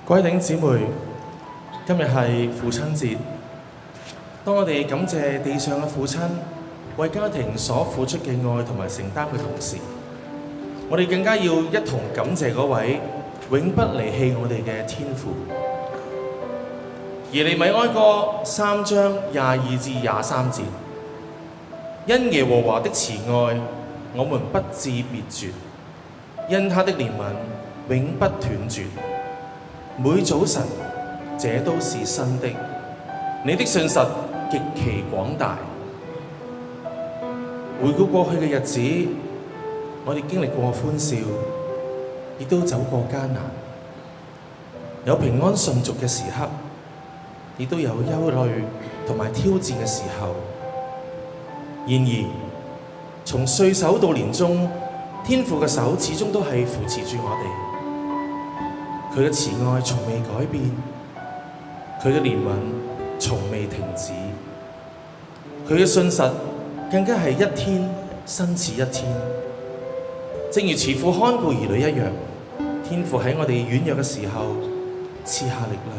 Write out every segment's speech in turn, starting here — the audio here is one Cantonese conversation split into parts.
各位弟兄姊妹，今日係父親節。當我哋感謝地上嘅父親為家庭所付出嘅愛同埋承擔嘅同時，我哋更加要一同感謝嗰位永不離棄我哋嘅天父。耶利米哀歌3章22至23節，因耶和華的慈愛，我們不致滅絕；因他的憐憫，永不斷絕。每早晨，這都是新的。你的信實極其廣大。回顧過去嘅日子，我哋經歷過歡笑，亦都走過艱難，有平安順續嘅時刻，亦都有憂慮同埋挑戰嘅時候。然而，從歲首到年終，天父嘅手始終都係扶持住我哋。佢嘅慈愛從未改變，佢嘅憐憫從未停止，佢嘅信實更加係一天新似一天。正如慈父看顧兒女一樣，天父喺我哋軟弱嘅時候賜下力量，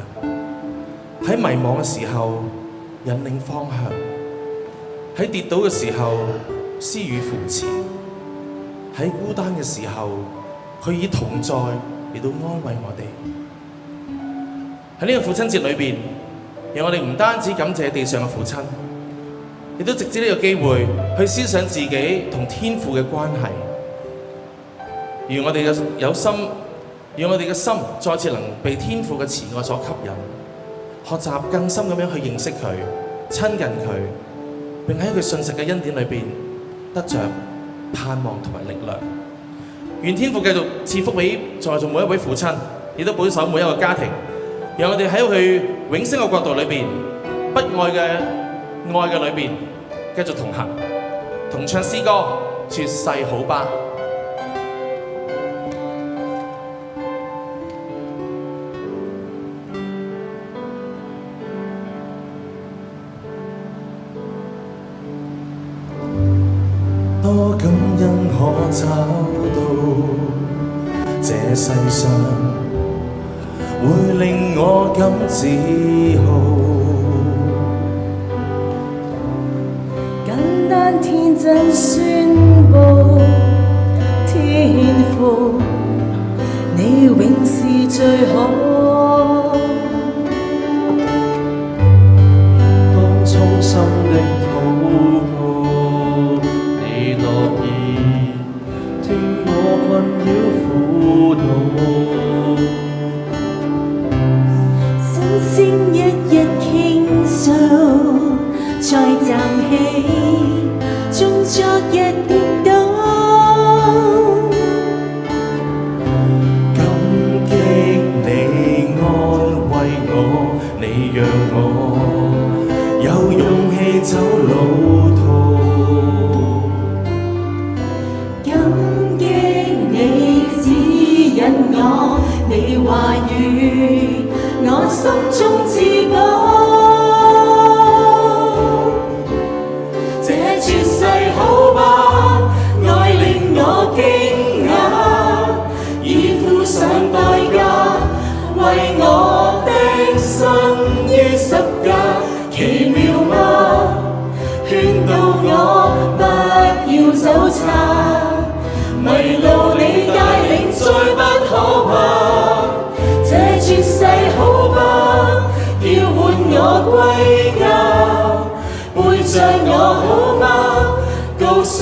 喺迷茫嘅時候引領方向，喺跌倒嘅時候施予扶持，喺孤單嘅時候佢以同在嚟到安慰我哋。喺呢個父親節裏邊，讓我哋唔單止感謝地上嘅父親，亦都藉住呢個機會去思想自己同天父嘅關係。讓我哋嘅心再次能被天父嘅慈愛所吸引，學習更深咁樣去認識佢、親近佢，並喺佢信實嘅恩典裏邊得着盼望同埋力量。願天父繼續賜福俾在座每一位父親，亦都保守每一個家庭，讓我哋喺佢永生嘅國度裏邊，不愛嘅裏邊繼續同行，同唱詩歌，絕世好吧。多感恩可找到這世上會令我感自豪，簡單天真宣佈，天父你永是最好。當衷心的禱告，你樂意聽我困擾苦惱，新鮮一日傾訴，再站起，縱昨日跌倒。感激你安慰我，你讓我有勇氣走路途。感激你指引我，你話語我心中至寶。這絕世好吧，愛令我驚訝，已付上代價，為我的身於十架，奇妙嗎？勸導我不要走差，迷路你帶領再不可怕。這絕世好吧，要喚我歸家，背着我好嗎？告訴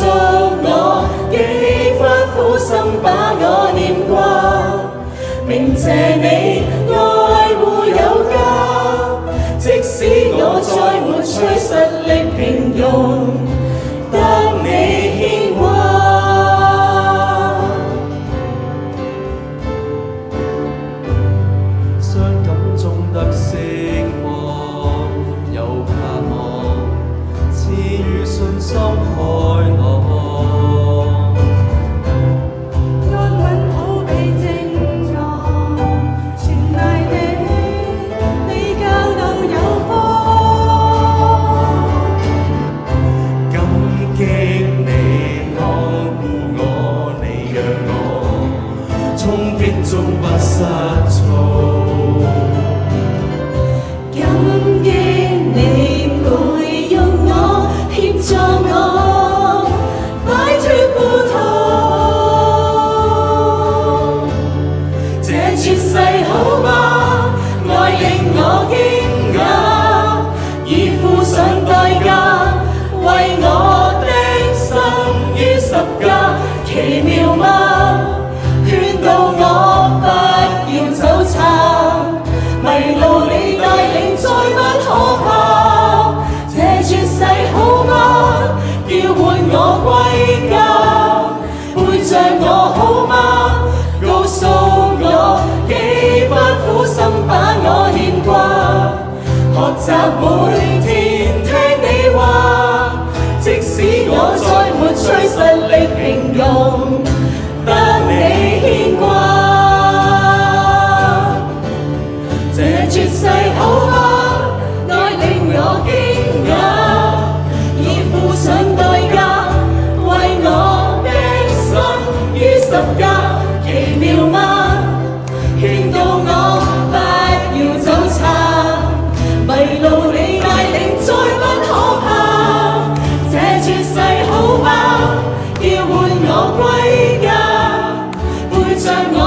我幾番苦心把我念掛，明謝你愛護有加，即使我再沒趣實力平庸，得你牽掛。傷感中得釋放，有盼望，賜予信心開朗。安穩好比症狀，全賴你教導有方。感激你看顧我，你讓我衝擊中不失措。奇妙嗎？勸導我不要走差，迷路你帶領再不可怕。這絕世好嗎？叫喚我歸家，陪着我好嗎？告訴我幾番苦心把我牽掛，學習每天聽你話，即使我再沒吹實力平庸，得你牽掛。這絕世好嗎？愛令我驚訝，已付上代價，為我的心於十架。奇妙嗎？勸導我不要走差，迷路你帶領再不可怕。這絕世好嗎？叫喚我歸家，陪着我